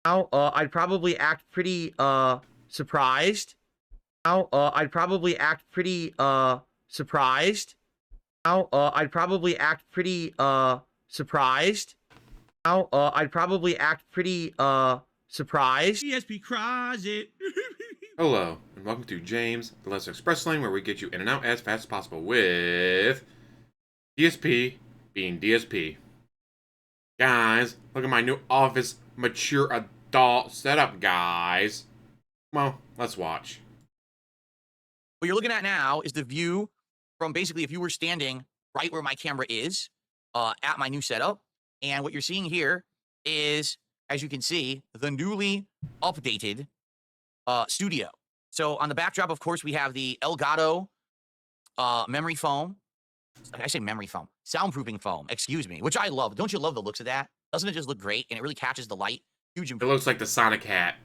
Now, I'd probably act pretty, surprised. Now, I'd probably act pretty, surprised. Now, I'd probably act pretty, surprised. Now, I'd probably act pretty, surprised. DSP cries it. Hello, and welcome to James, the Let's Express Lane, where we get you in and out as fast as possible with DSP being DSP. Guys, look at my new office mature adult setup, guys. Well, let's watch. What you're looking at now is the view from basically if you were standing right where my camera is at my new setup. And what you're seeing here is, as you can see, the newly updated studio. So on the backdrop, of course, we have the Elgato memory foam. I say memory foam, soundproofing foam, excuse me, which I love. Don't you love the looks of that? Doesn't it just look great? And it really catches the light. Huge It improvement, looks like the Sonic hat.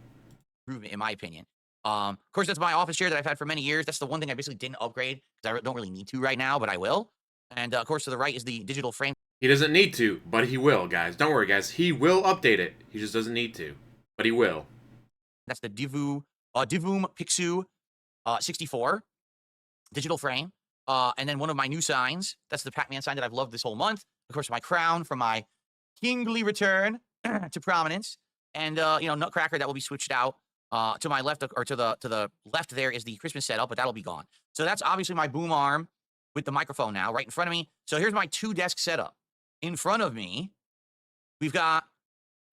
in my opinion. Of course, that's my office chair that I've had for many years. That's the one thing I basically didn't upgrade because I don't really need to right now, but I will. And of course, to the right is the digital frame. He doesn't need to, but he will, guys. Don't worry, guys. He will update it. He just doesn't need to, but he will. That's the Divum Pixu 64 digital frame. And then one of my new signs, that's the Pac-Man sign that I've loved this whole month. Of course, my crown from my kingly return to prominence. And, Nutcracker that will be switched out. To my left, or to the left there is the Christmas setup, but that'll be gone. So that's obviously my boom arm with the microphone now right in front of me. So here's my 2-desk setup. In front of me, we've got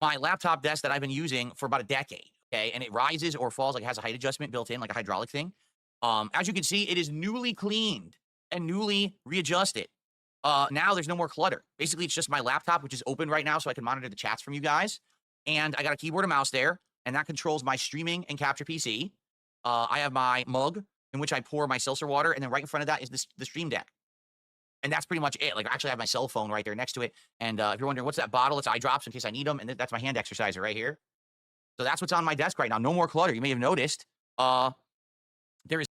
my laptop desk that I've been using for about a decade, okay? And it rises or falls, like it has a height adjustment built in, like a hydraulic thing. As you can see, it is newly cleaned and newly readjusted. Now there's no more clutter. Basically, it's just my laptop, which is open right now so I can monitor the chats from you guys. And I got a keyboard and mouse there, and that controls my streaming and capture PC. I have my mug in which I pour my seltzer water, and then right in front of that is the Stream Deck. And that's pretty much it. Like, I actually have my cell phone right there next to it. And if you're wondering, what's that bottle? It's eye drops in case I need them. And that's my hand exerciser right here. So that's what's on my desk right now. No more clutter. You may have noticed. There is.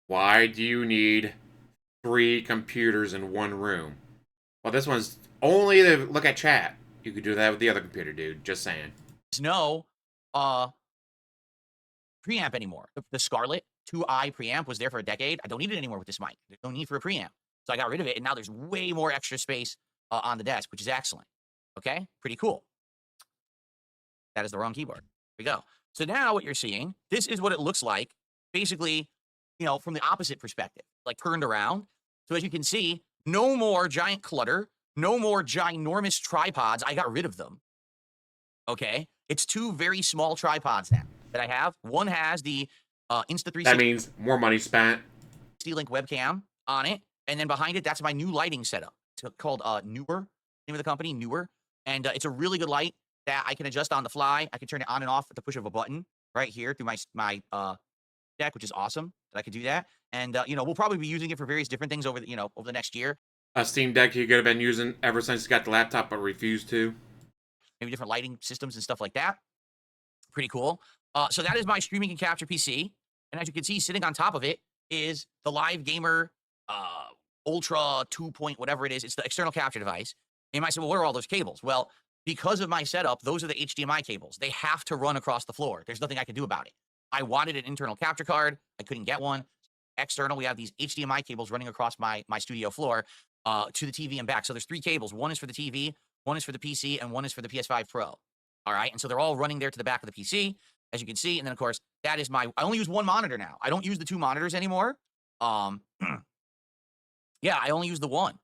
Why do you need 3 computers in one room? Well, this one's only to look at chat. You could do that with the other computer, dude. Just saying. No preamp anymore. The Scarlett 2i preamp was there for a decade. I don't need it anymore with this mic. There's no need for a preamp. So I got rid of it, and now there's way more extra space on the desk, which is excellent. Okay? Pretty cool. That is the wrong keyboard. Here we go. So now what you're seeing, this is what it looks like, basically, from the opposite perspective, like turned around. So as you can see, no more giant clutter, no more ginormous tripods. I got rid of them. Okay? It's 2 very small tripods now that I have. One has the Insta360. That means more money spent. Link webcam on it. And then behind it, that's my new lighting setup. It's called Newer, name of the company, Newer. And it's a really good light that I can adjust on the fly. I can turn it on and off at the push of a button right here through my deck, which is awesome that I could do that. And, we'll probably be using it for various different things over the next year. A Steam Deck you could have been using ever since you got the laptop but refused to. Maybe different lighting systems and stuff like that. Pretty cool. So that is my streaming and capture PC. And as you can see, sitting on top of it is the Live Gamer Ultra 2 point whatever it is. It's the external capture device. And you might say, well, what are all those cables? Well, because of my setup, those are the HDMI cables. They have to run across the floor. There's nothing I can do about it. I wanted an internal capture card. I couldn't get one. External, we have these HDMI cables running across my studio floor to the TV and back. So there's 3 cables. One is for the TV, one is for the PC, and one is for the PS5 Pro. All right. And so they're all running there to the back of the PC, as you can see. And then, of course, that is I only use 1 monitor now. I don't use the 2 monitors anymore. Yeah, I only use the 1,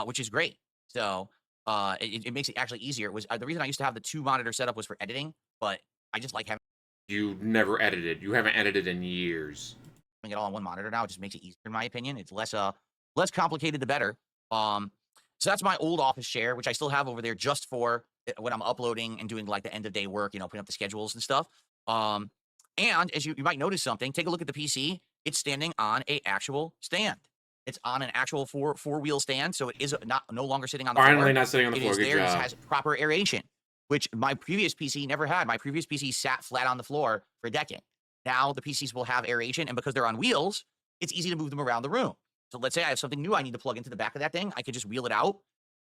which is great. So it makes it actually easier. It was the reason I used to have the 2 monitor setup was for editing, but I just like having You never edited. You haven't edited in years. it all on 1 monitor now. It just makes it easier, in my opinion. It's less complicated, the better. So that's my old office chair, which I still have over there just for when I'm uploading and doing like the end of day work, putting up the schedules and stuff. And as you might notice something, take a look at the PC. It's standing on a actual stand. It's on an actual four-wheel stand, so it is no longer sitting on the floor. Finally not sitting on the floor. Good It job. has proper aeration, which my previous PC never had. My previous PC sat flat on the floor for a decade. Now the PCs will have aeration, and because they're on wheels, it's easy to move them around the room. So let's say I have something new I need to plug into the back of that thing. I could just wheel it out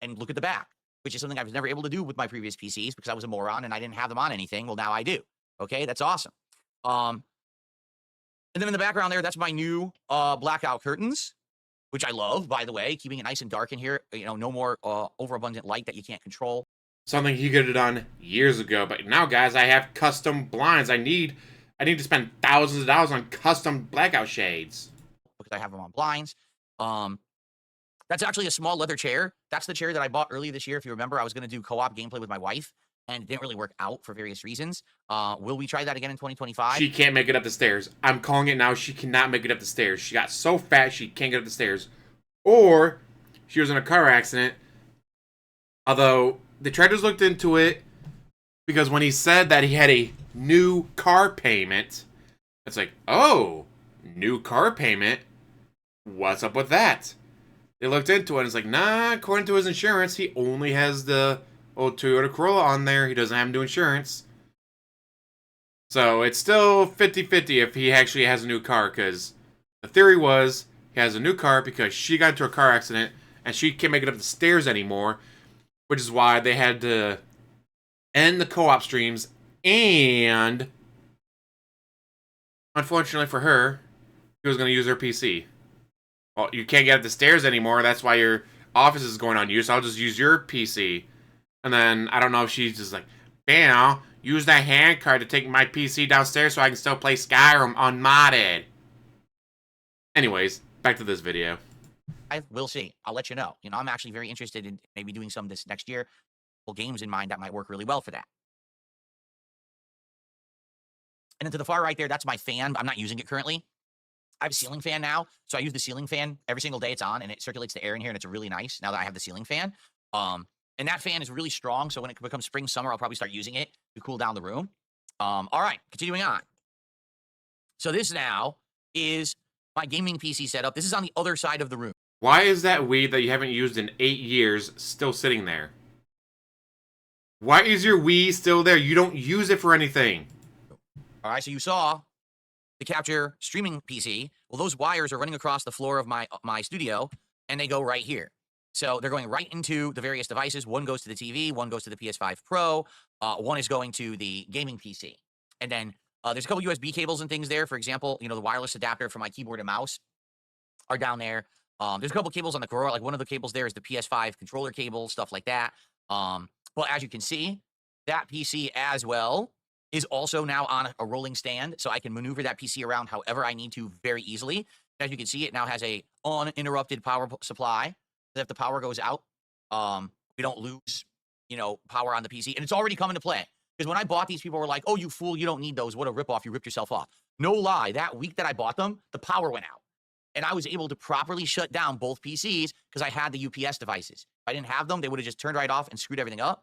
and look at the back. which is something I was never able to do with my previous PCs because I was a moron and I didn't have them on anything. Well, now I do. Okay, that's awesome. And then in the background there, that's my new blackout curtains, which I love, by the way, keeping it nice and dark in here. You know, no more overabundant light that you can't control. Something he could have done years ago, but now, guys, I have custom blinds. I need to spend thousands of dollars on custom blackout shades because I have them on blinds. That's actually a small leather chair. That's the chair that I bought earlier this year. If you remember, I was going to do co-op gameplay with my wife, and it didn't really work out for various reasons. Will we try that again in 2025? She can't make it up the stairs. I'm calling it now. She cannot make it up the stairs. She got so fat she can't get up the stairs. Or she was in a car accident. Although the traders looked into it because when he said that he had a new car payment, it's like, oh, new car payment? What's up with that? They looked into it and it's like, nah, according to his insurance, he only has the old Toyota Corolla on there. He doesn't have new insurance. So it's still 50-50 if he actually has a new car, because the theory was he has a new car because she got into a car accident and she can't make it up the stairs anymore, which is why they had to end the co-op streams, and unfortunately for her, she was going to use her PC. Well, you can't get up the stairs anymore, that's why your office is going on you, so I'll just use your PC. And then, I don't know if she's just like, bam, use that hand card to take my PC downstairs so I can still play Skyrim unmodded. Anyways, back to this video. We'll see. I'll let you know. You know, I'm actually very interested in maybe doing some of this next year. Games in mind that might work really well for that. And then to the far right there, that's my fan. I'm not using it currently. I have a ceiling fan now, so I use the ceiling fan every single day it's on, and it circulates the air in here, and it's really nice now that I have the ceiling fan. And that fan is really strong, so when it becomes spring, summer, I'll probably start using it to cool down the room. All right, continuing on. So this now is my gaming PC setup. This is on the other side of the room. Why is that Wii that you haven't used in 8 years still sitting there? Why is your Wii still there? You don't use it for anything. All right, so you saw the capture streaming PC. Well, those wires are running across the floor of my studio, and they go right here. So they're going right into the various devices. One goes to the TV, one goes to the PS5 Pro, one is going to the gaming PC. And then there's a couple USB cables and things there. For example, you know, the wireless adapter for my keyboard and mouse are down there. There's a couple cables on the Corolla. Like one of the cables there is the PS5 controller cable, stuff like that. But as you can see, that PC as well is also now on a rolling stand, so I can maneuver that PC around however I need to very easily. As you can see, it now has a uninterrupted power supply. If the power goes out, we don't lose, you know, power on the PC. And it's already come into play. Because when I bought these, people were like, oh, you fool, you don't need those. What a ripoff. You ripped yourself off. No lie. That week that I bought them, the power went out. And I was able to properly shut down both PCs because I had the UPS devices. If I didn't have them, they would have just turned right off and screwed everything up.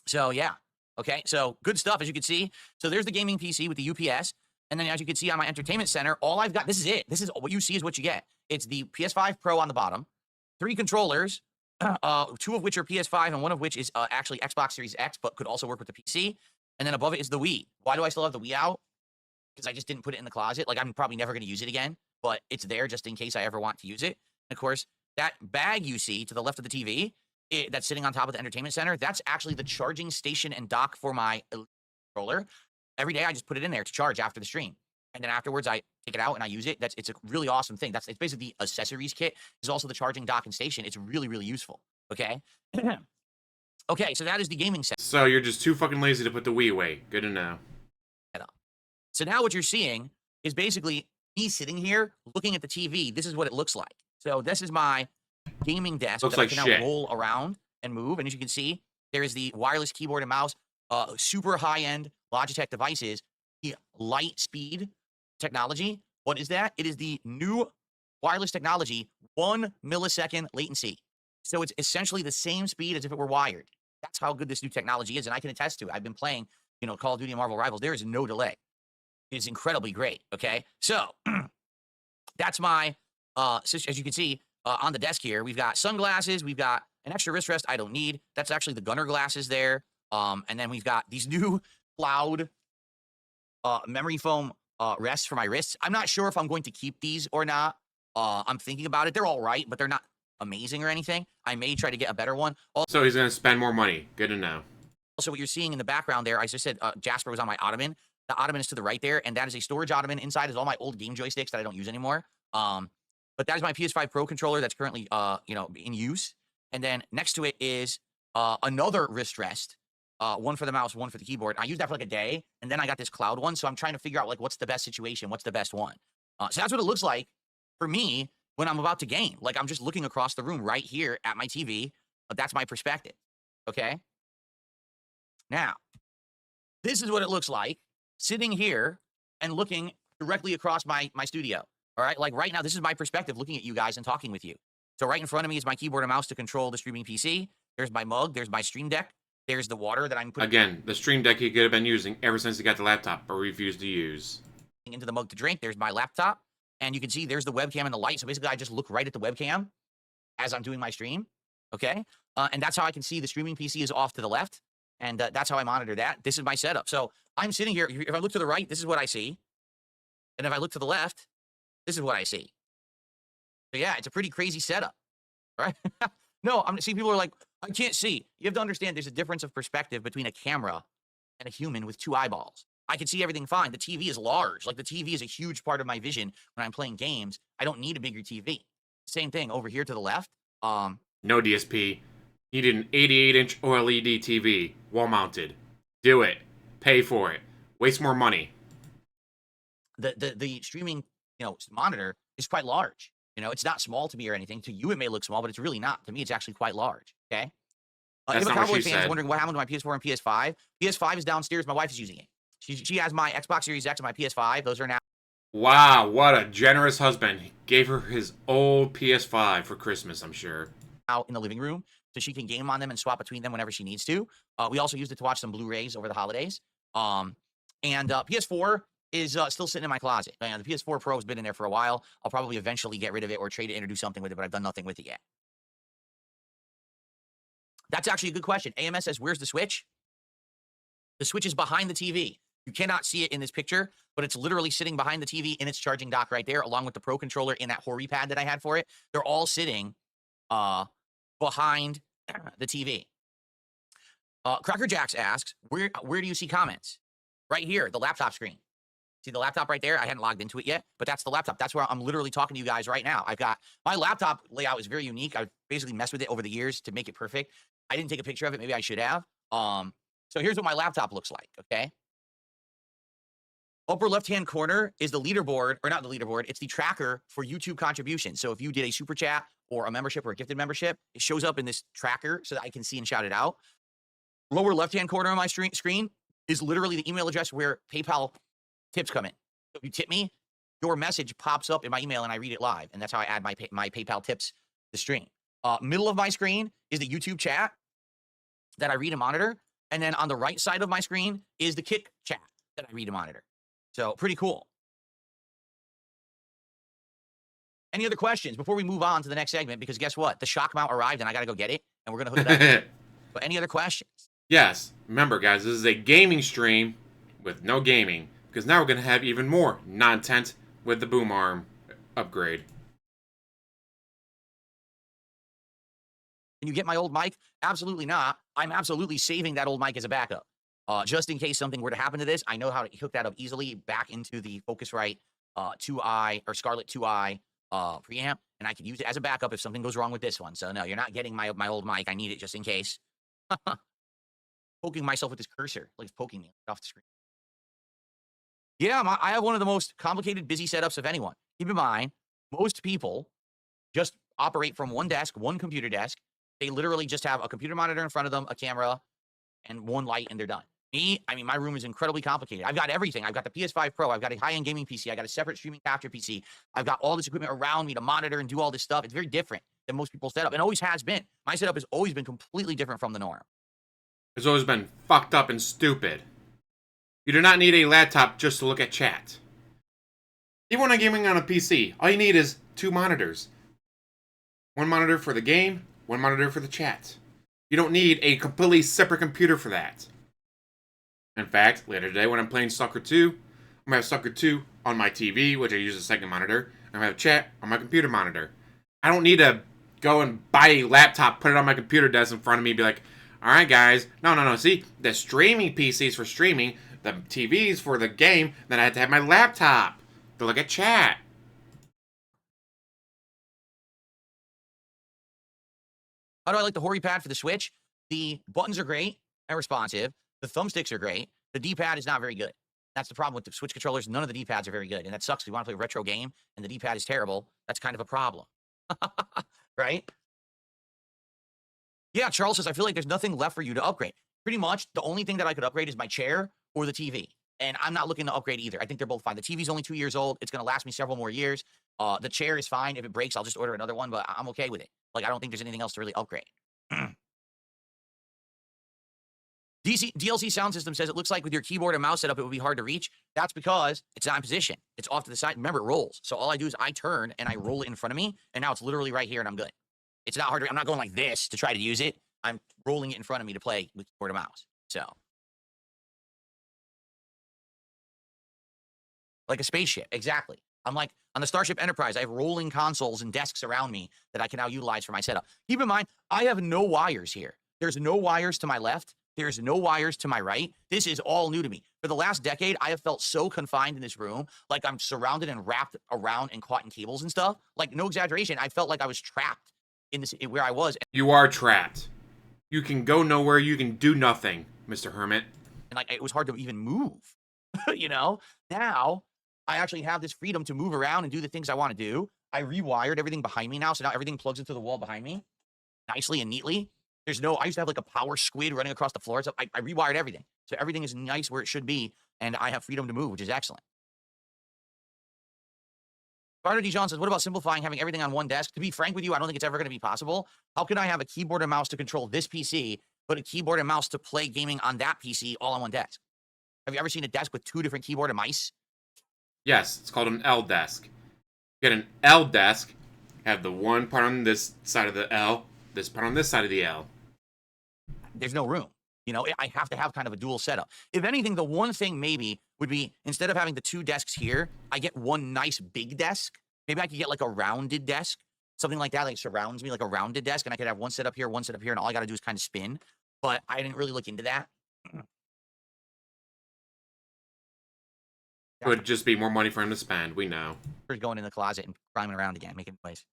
So, yeah. Okay, so good stuff, as you can see. So there's the gaming PC with the UPS. And then as you can see on my entertainment center, all I've got, this is it. This is what you see is what you get. It's the PS5 Pro on the bottom, 3 controllers, 2 of which are PS5 and 1 of which is actually Xbox Series X, but could also work with the PC. And then above it is the Wii. Why do I still have the Wii out? Because I just didn't put it in the closet. Like, I'm probably never going to use it again, but it's there just in case I ever want to use it. And of course, that bag you see to the left of the TV, that's sitting on top of the entertainment center, that's actually the charging station and dock for my controller. Every day I just put it in there to charge after the stream. And then afterwards I take it out and I use it. It's a really awesome thing. It's basically the accessories kit. It's also the charging dock and station. It's really, really useful. Okay. Okay, so that is the gaming set. So you're just too fucking lazy to put the Wii away. Good to know. So now what you're seeing is basically me sitting here looking at the TV. This is what it looks like. So this is my gaming desk Looks that like I can shit. now roll around and move. And as you can see, there is the wireless keyboard and mouse, super high-end Logitech devices, the light speed technology. What is that? It is the new wireless technology, 1 millisecond latency. So it's essentially the same speed as if it were wired. That's how good this new technology is, and I can attest to it. I've been playing, you know, Call of Duty and Marvel Rivals. There is no delay. It's incredibly great, okay? So that's my, as you can see, on the desk here, we've got sunglasses, we've got an extra wrist rest I don't need. That's actually the gunner glasses there. And then we've got these new cloud memory foam rests for my wrists. I'm not sure if I'm going to keep these or not. I'm thinking about it. They're all right, but they're not amazing or anything. I may try to get a better one. So he's going to spend more money. Good to know. Also, what you're seeing in the background there, as I said, Jasper was on my ottoman. The ottoman is to the right there, and that is a storage ottoman. Inside is all my old game joysticks that I don't use anymore. But that is my PS5 Pro controller that's currently, in use. And then next to it is another wrist rest, one for the mouse, one for the keyboard. I used that for like a day, and then I got this cloud one. So I'm trying to figure out like what's the best situation, what's the best one. So that's what it looks like for me when I'm about to game. Like I'm just looking across the room right here at my TV. That's my perspective. Okay. Now, this is what it looks like sitting here and looking directly across my studio. All right. Like right now, this is my perspective looking at you guys and talking with you. So right in front of me is my keyboard and mouse to control the streaming PC. There's my mug. There's my stream deck. There's the water that I'm putting. Again, the stream deck he could have been using ever since he got the laptop, but refused to use. Into the mug to drink. There's my laptop. And you can see there's the webcam and the light. So basically, I just look right at the webcam as I'm doing my stream. Okay. And that's how I can see the streaming PC is off to the left. And that's how I monitor that. This is my setup. So I'm sitting here. If I look to the right, this is what I see. And if I look to the left, this is what I see. So yeah, it's a pretty crazy setup, right? No, I'm see people are like, I can't see. You have to understand there's a difference of perspective between a camera and a human with two eyeballs. I can see everything fine. The TV is large. Like the TV is a huge part of my vision when I'm playing games. I don't need a bigger TV. Same thing over here to the left. No DSP. You need an 88-inch OLED TV, wall-mounted. Do it. Pay for it. Waste more money. The streaming, monitor is quite large. It's not small to me or anything. To you, it may look small, but it's really not. To me, it's actually quite large. Okay. That's if a not what Cowboy she fan is said. wondering what happened to my PS4 and PS5, PS5 is downstairs. My wife is using it. She has my Xbox Series X and my PS5. Those are now. Wow, what a generous husband. He gave her his old PS5 for Christmas, I'm sure. Out in the living room so she can game on them and swap between them whenever she needs to. We also used it to watch some Blu-rays over the holidays. PS4 is still sitting in my closet. The PS4 Pro has been in there for a while. I'll probably eventually get rid of it or trade it in or do something with it, but I've done nothing with it yet. That's actually a good question. AMS says, where's the Switch? The Switch is behind the TV. You cannot see it in this picture, but it's literally sitting behind the TV in its charging dock right there, along with the Pro controller in that Hori pad that I had for it. They're all sitting behind the TV. Cracker Jacks asks, where do you see comments? Right here, the laptop screen. See the laptop right there? I hadn't logged into it yet, but that's the laptop. That's where I'm literally talking to you guys right now. I've got my laptop layout is very unique. I've basically messed with it over the years to make it perfect. I didn't take a picture of it. Maybe I should have. So here's what my laptop looks like. Okay. Upper left-hand corner is the leaderboard, or not the leaderboard. It's the tracker for YouTube contributions. So if you did a super chat or a membership or a gifted membership, it shows up in this tracker so that I can see and shout it out. Lower left-hand corner of my screen is literally the email address where PayPal tips come in. So if you tip me, your message pops up in my email and I read it live. And that's how I add my PayPal tips to the stream. Middle of my screen is the YouTube chat that I read and monitor. And then on the right side of my screen is the Kick chat that I read and monitor. So pretty cool. Any other questions before we move on to the next segment? Because guess what? The shock mount arrived and I got to go get it. And we're going to hook it up. But any other questions? Yes. Remember, guys, this is a gaming stream with no gaming. Because now we're going to have even more content with the boom arm upgrade. Can you get my old mic? Absolutely not. I'm absolutely saving that old mic as a backup. Just in case something were to happen to this, I know how to hook that up easily back into the Focusrite 2i or Scarlett 2i preamp, and I can use it as a backup if something goes wrong with this one. So no, you're not getting my old mic. I need it just in case. Poking myself with this cursor, like it's poking me off the screen. Yeah, I have one of the most complicated, busy setups of anyone. Keep in mind, most people just operate from one desk, one computer desk. They literally just have a computer monitor in front of them, a camera, and one light, and they're done. Me, I mean, my room is incredibly complicated. I've got everything. I've got the PS5 Pro. I've got a high-end gaming PC. I got a separate streaming capture PC. I've got all this equipment around me to monitor and do all this stuff. It's very different than most people's setup, and always has been. My setup has always been completely different from the norm. It's always been fucked up and stupid. You do not need a laptop just to look at chat. Even when I'm gaming on a PC, all you need is two monitors. One monitor for the game, one monitor for the chat. You don't need a completely separate computer for that. In fact, later today when I'm playing Stalker 2, I'm going to have Stalker 2 on my TV, which I use as a second monitor. I'm going to have chat on my computer monitor. I don't need a go and buy a laptop, put it on my computer desk in front of me, be like, all right, guys, no, see, the streaming PCs for streaming, the TVs for the game, then I had to have my laptop to look at chat. How do I like the Hori pad for the Switch? The buttons are great and responsive. The thumbsticks are great. The D-pad is not very good. That's the problem with the Switch controllers. None of the D-pads are very good, and that sucks. If you want to play a retro game and the D-pad is terrible, that's kind of a problem. Right? Yeah, Charles says, I feel like there's nothing left for you to upgrade. Pretty much, the only thing that I could upgrade is my chair or the TV. And I'm not looking to upgrade either. I think they're both fine. The TV's only 2 years old. It's going to last me several more years. The chair is fine. If it breaks, I'll just order another one, but I'm okay with it. Like, I don't think there's anything else to really upgrade. DLC Sound System says it looks like with your keyboard and mouse setup, it would be hard to reach. That's because it's not in position. It's off to the side. Remember, it rolls. So all I do is I turn and I roll it in front of me, and now it's literally right here, and I'm good. It's not hard to, I'm not going like this to try to use it. I'm rolling it in front of me to play with keyboard and mouse. So, like a spaceship, exactly. I'm like, on the Starship Enterprise, I have rolling consoles and desks around me that I can now utilize for my setup. Keep in mind, I have no wires here. There's no wires to my left. There's no wires to my right. This is all new to me. For the last decade, I have felt so confined in this room, like I'm surrounded and wrapped around and caught in cables and stuff. Like, no exaggeration, I felt like I was trapped in this, where I was. You are trapped. You can go nowhere. You can do nothing, Mr. Hermit. And like, it was hard to even move, you know? Now, I actually have this freedom to move around and do the things I want to do. I rewired everything behind me now, so now everything plugs into the wall behind me nicely and neatly. There's no, I used to have like a power squid running across the floor. So I rewired everything. So everything is nice where it should be, and I have freedom to move, which is excellent. Carter Dijon says, what about simplifying, having everything on one desk? To be frank with you, I don't think it's ever going to be possible. How can I have a keyboard and mouse to control this PC, but a keyboard and mouse to play gaming on that PC all on one desk? Have you ever seen a desk with 2 different keyboard and mice? Yes, it's called an L desk. Get an L desk, have the one part on this side of the L, this part on this side of the L. There's no room. You know, I have to have kind of a dual setup. If anything, the one thing maybe would be, instead of having the 2 desks here, I get one nice big desk. Maybe I could get like a rounded desk, something like that, like surrounds me, like a rounded desk, and I could have one set up here, one set up here, and all I got to do is kind of spin. But I didn't really look into that. It would just be more money for him to spend, we know. We're going in the closet and climbing around again, making noise.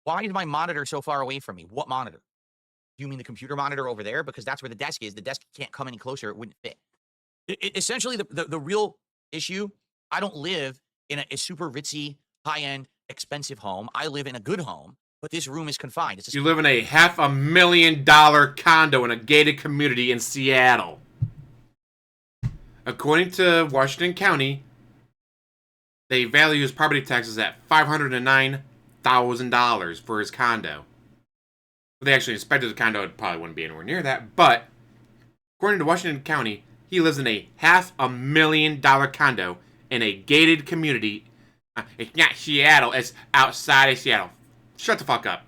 Why is my monitor so far away from me? What monitor? Do you mean the computer monitor over there? Because that's where the desk is. The desk can't come any closer. It wouldn't fit. Essentially, the real issue, I don't live in a super ritzy, high-end, expensive home. I live in a good home, but this room is confined. You live in a $500,000 condo in a gated community in Seattle. According to Washington County, they value his property taxes at $509,000 for his condo. If they actually inspected the condo, it probably wouldn't be anywhere near that. But according to Washington County, he lives in a $500,000 condo in a gated community. It's not Seattle, it's outside of Seattle. Shut the fuck up.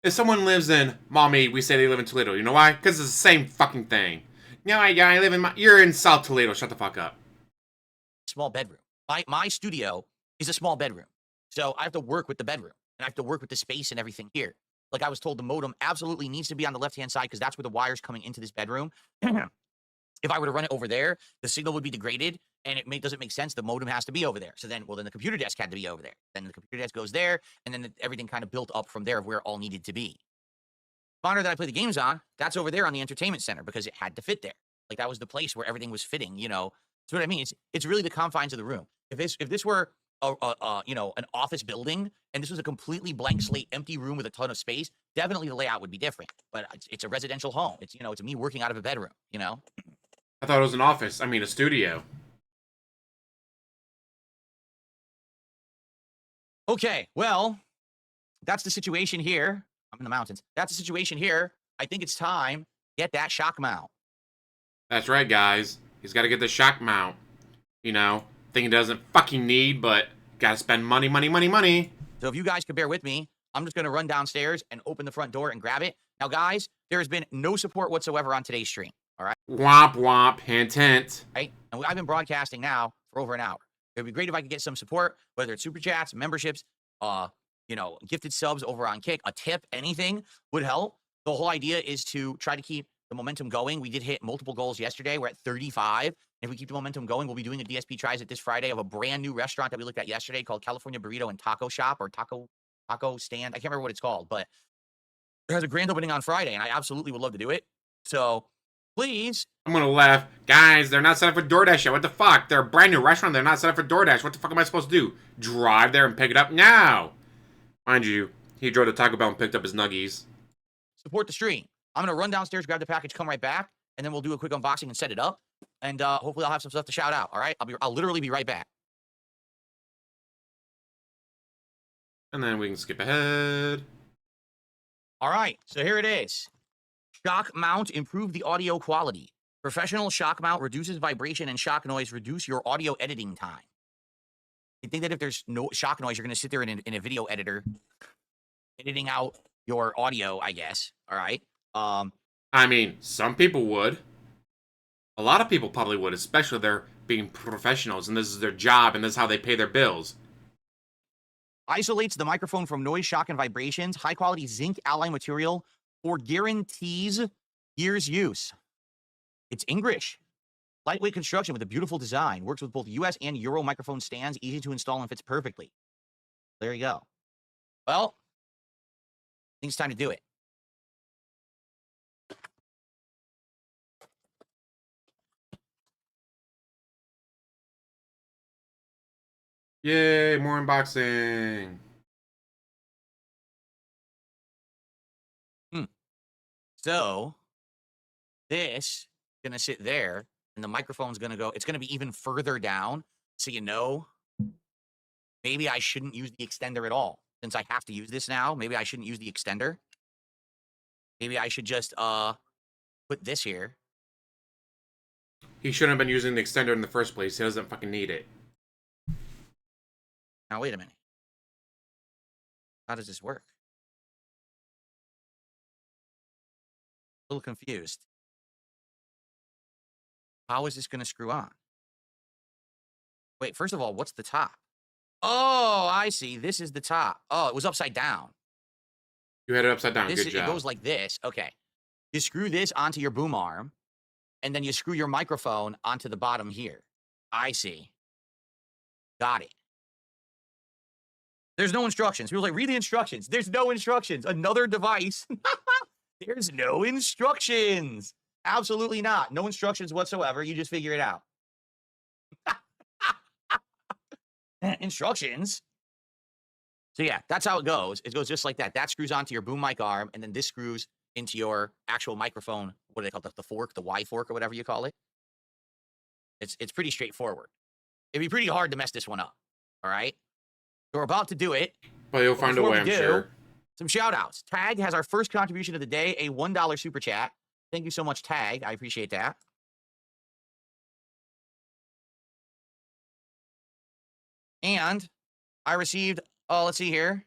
If someone lives in Maumee, we say they live in Toledo. You know why? Because it's the same fucking thing. No, I live in you're in South Toledo. Shut the fuck up. Small bedroom. My studio is a small bedroom. So I have to work with the bedroom. And I have to work with the space and everything here. Like I was told, the modem absolutely needs to be on the left-hand side because that's where the wire's coming into this bedroom. If I were to run it over there, the signal would be degraded, and it doesn't make sense. The modem has to be over there. So then, well, then the computer desk had to be over there. Then the computer desk goes there, and then everything kind of built up from there of where it all needed to be. The monitor that I play the games on, that's over there on the entertainment center because it had to fit there. Like that was the place where everything was fitting. You know, that's what I mean. It's really the confines of the room. If this were an office building and this was a completely blank slate, empty room with a ton of space, definitely the layout would be different. But it's a residential home. It's it's me working out of a bedroom. You know. I thought it was an office. I mean, a studio. Okay, well, that's the situation here. I'm in the mountains. That's the situation here. I think it's time to get that shock mount. That's right, guys. He's got to get the shock mount. You know, thing he doesn't fucking need, but got to spend money. So if you guys could bear with me, I'm just going to run downstairs and open the front door and grab it. Now, guys, there has been no support whatsoever on today's stream. All right. Womp womp, hint hint. Right? And I've been broadcasting now for over an hour. It'd be great if I could get some support, whether it's super chats, memberships, gifted subs over on Kick, a tip, anything would help. The whole idea is to try to keep the momentum going. We did hit multiple goals yesterday. We're at 35. If we keep the momentum going, we'll be doing a DSP Tries It this Friday of a brand new restaurant that we looked at yesterday called California Burrito and Taco Shop or Taco Stand. I can't remember what it's called, but it has a grand opening on Friday, and I absolutely would love to do it. So please. I'm gonna laugh. Guys, they're not set up for DoorDash yet. What the fuck? They're a brand new restaurant. They're not set up for DoorDash. What the fuck am I supposed to do? Drive there and pick it up? No! Mind you, he drove to Taco Bell and picked up his nuggies. Support the stream. I'm going to run downstairs, grab the package, come right back, and then we'll do a quick unboxing and set it up. And hopefully I'll have some stuff to shout out, all right? I'll literally be right back. And then we can skip ahead. All right, so here it is. Shock mount, improve the audio quality. Professional shock mount reduces vibration and shock noise, reduce your audio editing time. You think that if there's no shock noise, you're going to sit there in a video editor, editing out your audio, I guess, all right? I mean, some people would. A lot of people probably would, especially if they're being professionals and this is their job and this is how they pay their bills. Isolates the microphone from noise, shock, and vibrations. High-quality zinc alloy material for guarantees years use. It's English. Lightweight construction with a beautiful design. Works with both US and Euro microphone stands. Easy to install and fits perfectly. There you go. Well, I think it's time to do it. Yay, more unboxing. So, this is going to sit there, and the microphone's going to go, it's going to be even further down, so maybe I shouldn't use the extender at all. Since I have to use this now, maybe I shouldn't use the extender. Maybe I should just put this here. He shouldn't have been using the extender in the first place. He doesn't fucking need it. Now, wait a minute. How does this work? A little confused. How is this going to screw on? Wait, first of all, what's the top? Oh, I see. This is the top. Oh, it was upside down. You had it upside down. This, Good job. It goes like this. Okay. You screw this onto your boom arm, and then you screw your microphone onto the bottom here. I see. Got it. There's no instructions. People are like, read the instructions. There's no instructions. Another device. There's no instructions. Absolutely not. No instructions whatsoever. You just figure it out. Instructions. So yeah, that's how it goes. It goes just like that. That screws onto your boom mic arm, and then this screws into your actual microphone. What do they call it? The fork, the Y fork, or whatever you call it. It's pretty straightforward. It'd be pretty hard to mess this one up. All right. So we're about to do it. But you'll find a way, I'm sure. Some shout outs. Tag has our first contribution of the day, a $1 super chat. Thank you so much, Tag. I appreciate that. And I received, let's see here.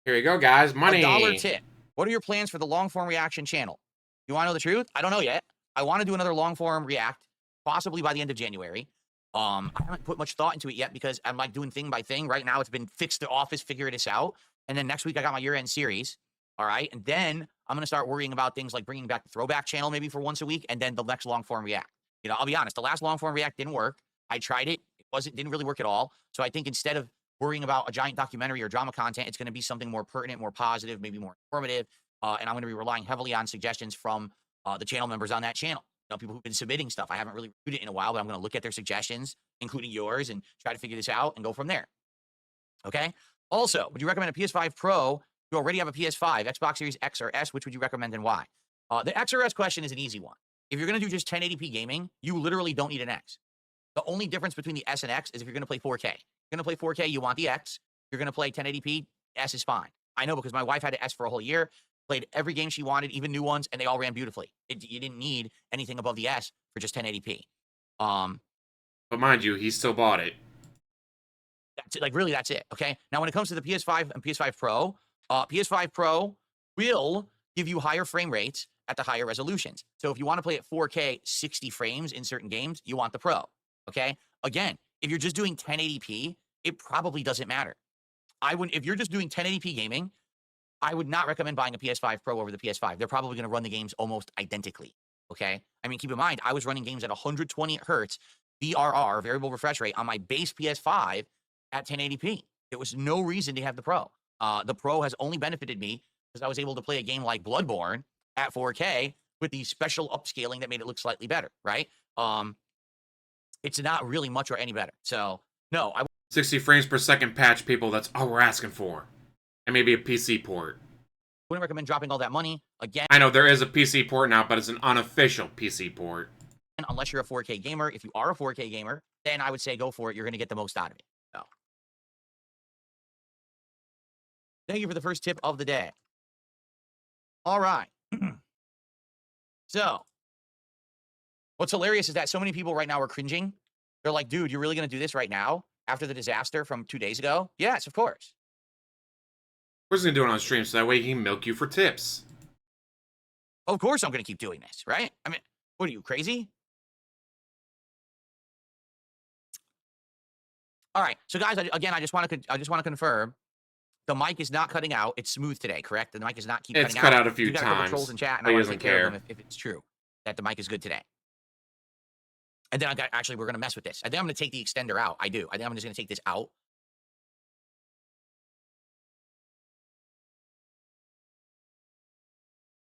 Here you go, guys. Money. $1 tip. What are your plans for the long form reaction channel? You want to know the truth? I don't know yet. I want to do another long form react, possibly by the end of January. I haven't put much thought into it yet because I'm like doing thing by thing. Right now, it's been fix the office, figure this out. And then next week, I got my year-end series. All right. And then I'm going to start worrying about things like bringing back the throwback channel maybe for once a week. And then the next long form react. I'll be honest. The last long form react didn't work. I tried it. Didn't really work at all. So I think instead of worrying about a giant documentary or drama content, it's going to be something more pertinent, more positive, maybe more informative. And I'm going to be relying heavily on suggestions from the channel members on that channel. People who've been submitting stuff. I haven't really reviewed it in a while, but I'm going to look at their suggestions, including yours, and try to figure this out and go from there. Okay? Also, would you recommend a PS5 Pro? You already have a PS5, Xbox Series X or S. Which would you recommend and why? The X or S question is an easy one. If you're going to do just 1080p gaming, you literally don't need an X. The only difference between the S and X is if you're going to play 4K. If you're going to play 4K, you want the X. If you're going to play 1080p, S is fine. I know because my wife had an S for a whole year. Played every game she wanted, even new ones, and they all ran beautifully. You didn't need anything above the S for just 1080p. But mind you, he still bought it. That's it. Like, really, that's it. Okay? Now, when it comes to the PS5 and PS5 Pro, PS5 Pro will give you higher frame rates at the higher resolutions. So if you want to play at 4K 60 frames in certain games, you want the Pro. Okay. Again, if you're just doing 1080p, it probably doesn't matter. If you're just doing 1080p gaming, I would not recommend buying a PS5 Pro over the PS5. They're probably going to run the games almost identically. Okay. I mean, keep in mind, I was running games at 120 hertz VRR, variable refresh rate, on my base PS5 at 1080p. There was no reason to have the Pro. The Pro has only benefited me because I was able to play a game like Bloodborne at 4K with the special upscaling that made it look slightly better, right? It's not really much or any better. So, no, 60 frames per second patch, people. That's all we're asking for. And maybe a PC port. wouldn't recommend dropping all that money. Again, I know there is a PC port now, but it's an unofficial PC port. unless you're a 4K gamer. If you are a 4K gamer, then I would say go for it. You're going to get the most out of it. So, thank you for the first tip of the day. All right. So, what's hilarious is that so many people right now are cringing. They're like, dude, you're really going to do this right now after the disaster from 2 days ago? Yes, of course. We're just going to do it on stream so that way he can milk you for tips. Of course I'm going to keep doing this, right? I mean, what are you, crazy? All right. So, guys, again, I just want to confirm the mic is not cutting out. It's smooth today, correct? The mic is not cutting out. It's cut out a few you got a couple times. trolls in chat, and But I he want to doesn't take care of care. them if it's true that the mic is good today. And then actually, we're going to mess with this. I think I'm going to take the extender out. I do. I think I'm just going to take this out.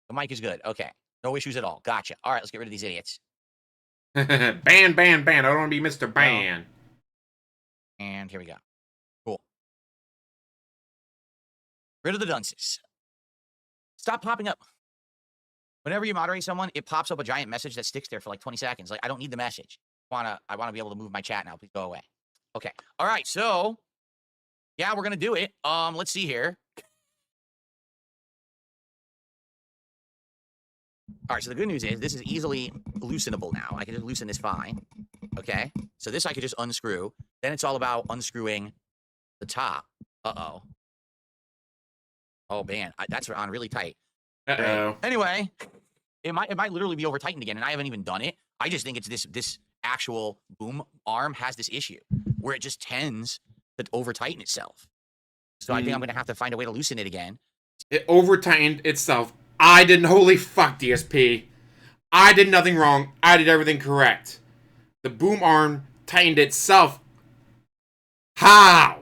The mic is good. Okay. No issues at all. Gotcha. All right, let's get rid of these idiots. Ban. I don't want to be Mr. Ban. And here we go. Cool. Rid of the dunces. Stop popping up. Whenever you moderate someone, it pops up a giant message that sticks there for like 20 seconds. Like, I don't need the message. I want to be able to move my chat now. Please go away. Okay. All right. So, yeah, we're going to do it. Let's see here. All right. So the good news is this is easily loosenable now. I can just loosen this fine. Okay. So this I could just unscrew. Then it's all about unscrewing the top. Uh-oh. Oh, man. That's on really tight. Uh-oh. Anyway, it might literally be over tightened again, and I haven't even done it. I just think it's this actual boom arm has this issue where it just tends to over tighten itself. So I think I'm gonna have to find a way to loosen it again. It over tightened itself. I didn't. Holy fuck, DSP. I did nothing wrong. I did everything correct. The boom arm tightened itself. How?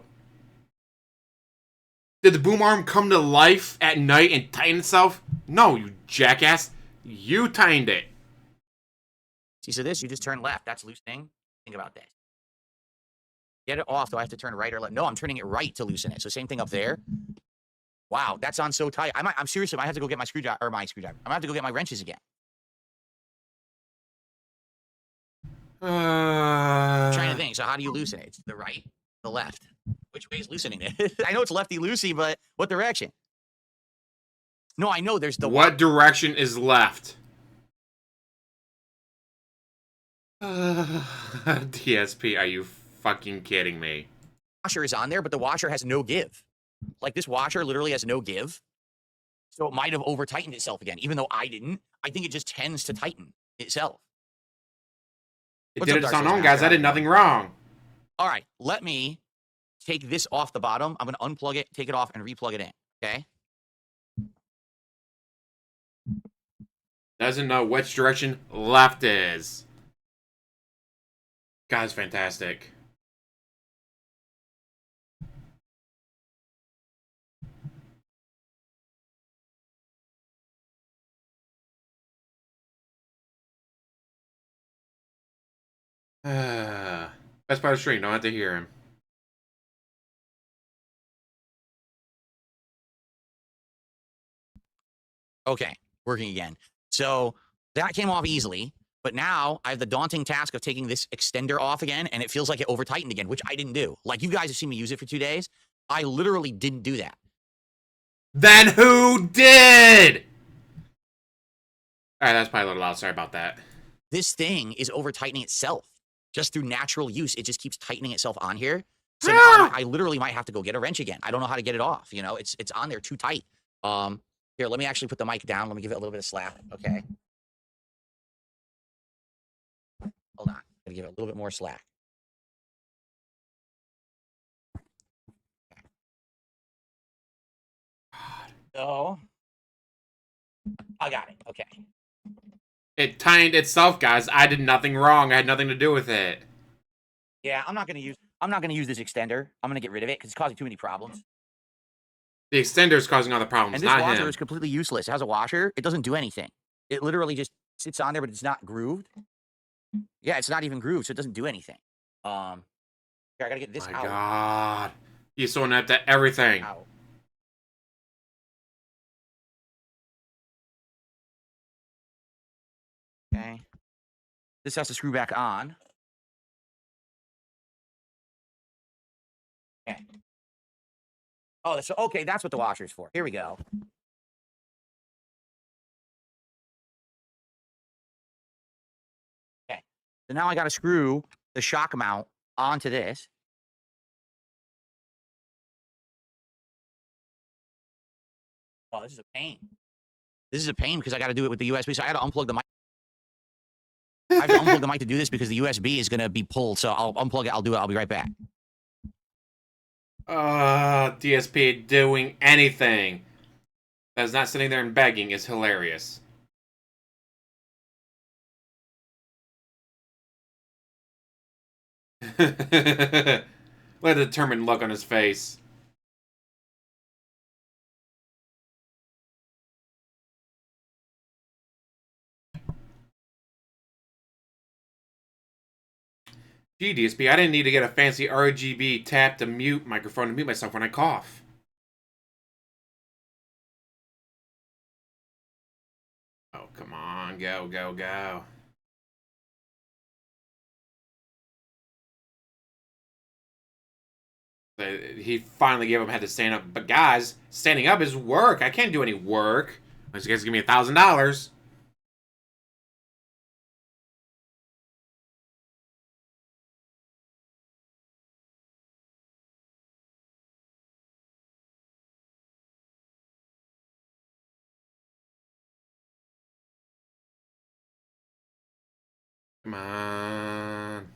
Did the boom arm come to life at night and tighten itself? No, you jackass. You tightened it. See, so this, you just turn left. That's loosening. Think about this. Get it off. Do I have to turn right or left? No, I'm turning it right to loosen it. So same thing up there. Wow, that's on so tight. I'm seriously, I have to go get my screwdriver. I'm going to have to go get my wrenches again. I'm trying to think. So how do you loosen it? It's the right, the left. Which way is loosening it? I know it's lefty-loosey, but what direction? No, I know there's the... What direction is left? DSP, are you fucking kidding me? Washer is on there, but the washer has no give. Like, this washer literally has no give. So it might have over-tightened itself again, even though I didn't. I think it just tends to tighten itself. It did its own, guys. I did nothing wrong. All right, let me take this off the bottom. I'm going to unplug it, take it off, and replug it in, okay? Doesn't know which direction left is. Guy's fantastic. Best part of the stream, don't have to hear him. Okay, working again. So that came off easily, but now I have the daunting task of taking this extender off again, and it feels like it over-tightened again, which I didn't do. Like, you guys have seen me use it for 2 days. I literally didn't do that. Then who did? Alright, that's probably a little loud. Sorry about that. This thing is over-tightening itself. Just through natural use, it just keeps tightening itself on here. So now I literally might have to go get a wrench again. I don't know how to get it off. You know, it's on there too tight. Here, let me actually put the mic down. Let me give it a little bit of slap. Okay. Hold on. Gonna give it a little bit more slack. So I got it. Okay. It timed itself, guys. I did nothing wrong. I had nothing to do with it. Yeah, I'm not gonna use this extender. I'm gonna get rid of it because it's causing too many problems. The extender is causing all the problems, And this not washer him. is completely useless. It has a washer. It doesn't do anything. It literally just sits on there, but it's not grooved. Yeah, it's not even grooved, so it doesn't do anything. Here, I gotta get this My out. God. He's so inept at everything. Out. Okay. This has to screw back on. Okay. Oh, that's okay. That's what the washer's for. Here we go. Okay. So now I got to screw the shock mount onto this. Oh, this is a pain. This is a pain because I got to do it with the USB. So I had to unplug the mic. I have to unplug the mic to do this because the USB is going to be pulled. So I'll unplug it. I'll do it. I'll be right back. DSP doing anything. That's not sitting there and begging is hilarious. Look at the determined look on his face. Gee, DSP, I didn't need to get a fancy RGB tap to mute microphone to mute myself when I cough. Oh, come on. Go, go, go. He finally gave him had to stand up. But guys, standing up is work. I can't do any work. Unless you guys give me $1,000. Come on.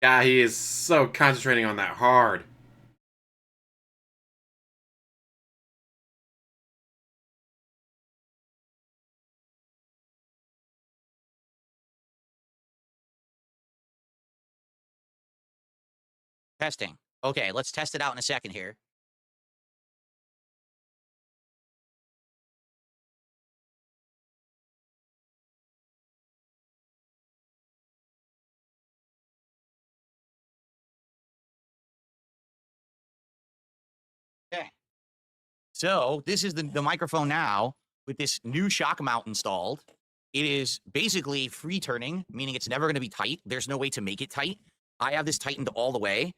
Yeah, he is so concentrating on that hard. Testing. Okay, let's test it out in a second here. Okay. So this is the microphone now with this new shock mount installed. It is basically free turning, meaning it's never going to be tight. There's no way to make it tight. I have this tightened all the way,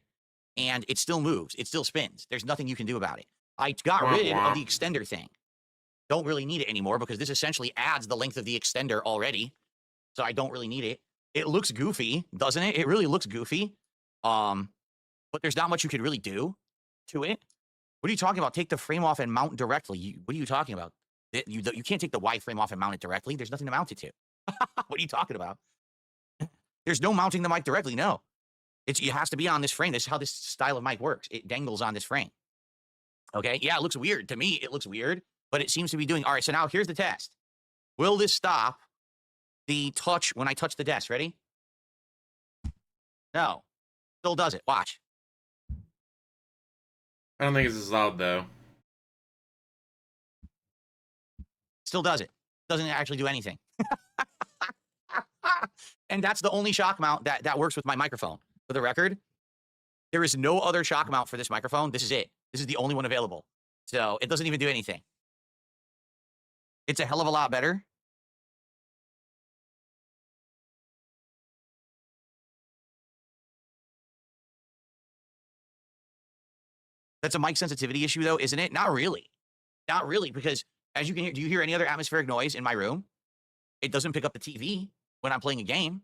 and it still moves. It still spins. There's nothing you can do about it. I got rid of the extender thing. Don't really need it anymore because this essentially adds the length of the extender already. So I don't really need it. It looks goofy, doesn't it? It really looks goofy. But there's not much you could really do to it. What are you talking about? Take the frame off and mount directly. What are you talking about? You can't take the wide frame off and mount it directly. There's nothing to mount it to. What are you talking about? There's no mounting the mic directly. No. It has to be on this frame. This is how this style of mic works. It dangles on this frame. Okay? Yeah, it looks weird. To me, it looks weird, but it seems to be doing... All right, so now here's the test. Will this stop the touch when I touch the desk? Ready? No. Still does it. Watch. I don't think it's as loud, though. Still does it. Doesn't actually do anything. And that's the only shock mount that works with my microphone. For the record, There is no other shock mount for this microphone. This is it. This is the only one available. So it doesn't even do anything. It's a hell of a lot better. That's a mic sensitivity issue, though, isn't it? Not really. Not really, because as you can hear, do you hear any other atmospheric noise in my room? It doesn't pick up the TV when I'm playing a game.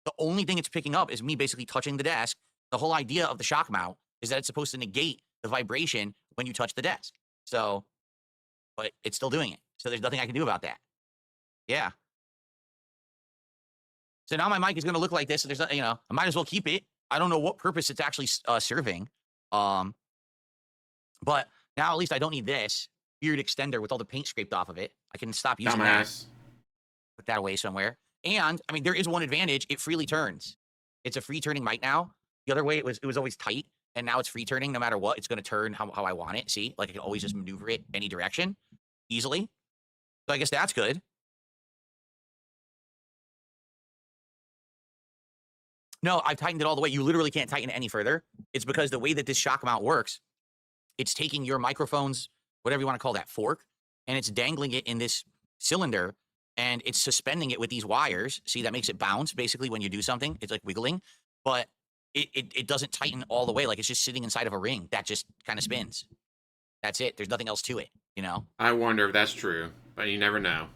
The only thing it's picking up is me basically touching the desk. The whole idea of the shock mount is that it's supposed to negate the vibration when you touch the desk. So, but it's still doing it. So there's nothing I can do about that. Yeah. So now my mic is going to look like this. And there's not, I might as well keep it. I don't know what purpose it's actually serving. But now at least I don't need this weird extender with all the paint scraped off of it. I can stop using that. Put that away somewhere. And I mean, there is one advantage. It freely turns. It's a free turning mic now. The other way it was always tight, and now it's free turning. No matter what, it's going to turn how I want it. See, like I can always just maneuver it any direction easily. So I guess that's good. No, I've tightened it all the way. You literally can't tighten it any further. It's because the way that this shock mount works, it's taking your microphone's, whatever you want to call that, fork, and it's dangling it in this cylinder, and it's suspending it with these wires. See, that makes it bounce, basically, when you do something. It's like wiggling, but it doesn't tighten all the way. Like, it's just sitting inside of a ring that just kind of spins. That's it. There's nothing else to it, I wonder if that's true, but you never know.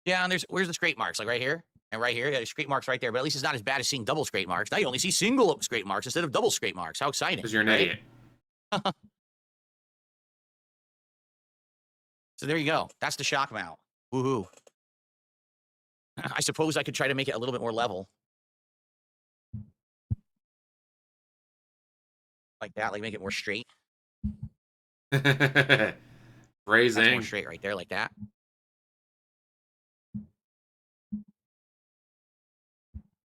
Yeah, and where's the scrape marks? Like right here? And right here? Yeah, there's scrape marks right there, but at least it's not as bad as seeing double scrape marks. Now you only see single scrape marks instead of double scrape marks. How exciting. Because you're an right? idiot. So there you go. That's the shock mount. Woohoo. I suppose I could try to make it a little bit more level. Like that, like make it more straight. Phrasing. That's more straight right there, like that.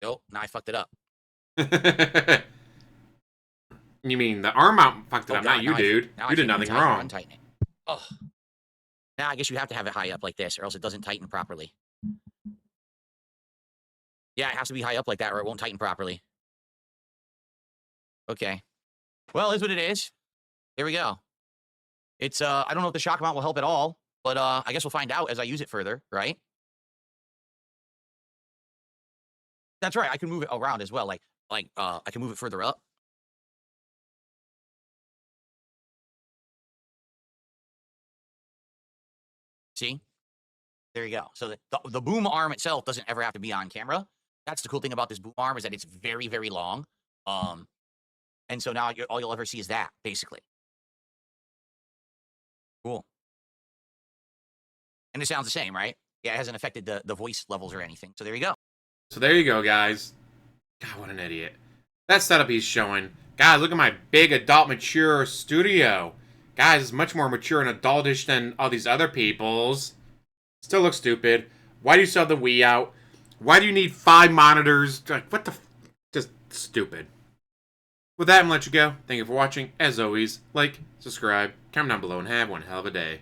Nope, now I fucked it up. You mean the arm mount fucked it up, God, not you, dude. You did nothing wrong. Untighten it. Oh. Now I guess you have to have it high up like this, or else it doesn't tighten properly. Yeah, it has to be high up like that, or it won't tighten properly. Okay. Well, it is what it is. There we go. It's I don't know if the shock mount will help at all, but I guess we'll find out as I use it further, right? That's right. I can move it around as well. Like I can move it further up. See? There you go. So the boom arm itself doesn't ever have to be on camera. That's the cool thing about this boom arm, is that it's very, very long. And so now all you'll ever see is that, basically. Cool. And it sounds the same, right? Yeah, it hasn't affected the voice levels or anything. So there you go. So there you go, guys. God, what an idiot. That setup he's showing. Guys, look at my big adult mature studio. Guys, it's much more mature and adultish than all these other people's. Still looks stupid. Why do you still have the Wii out? Why do you need 5 monitors? Like, what the just stupid. With that, I'm going to let you go. Thank you for watching. As always, like, subscribe, comment down below, and have one hell of a day.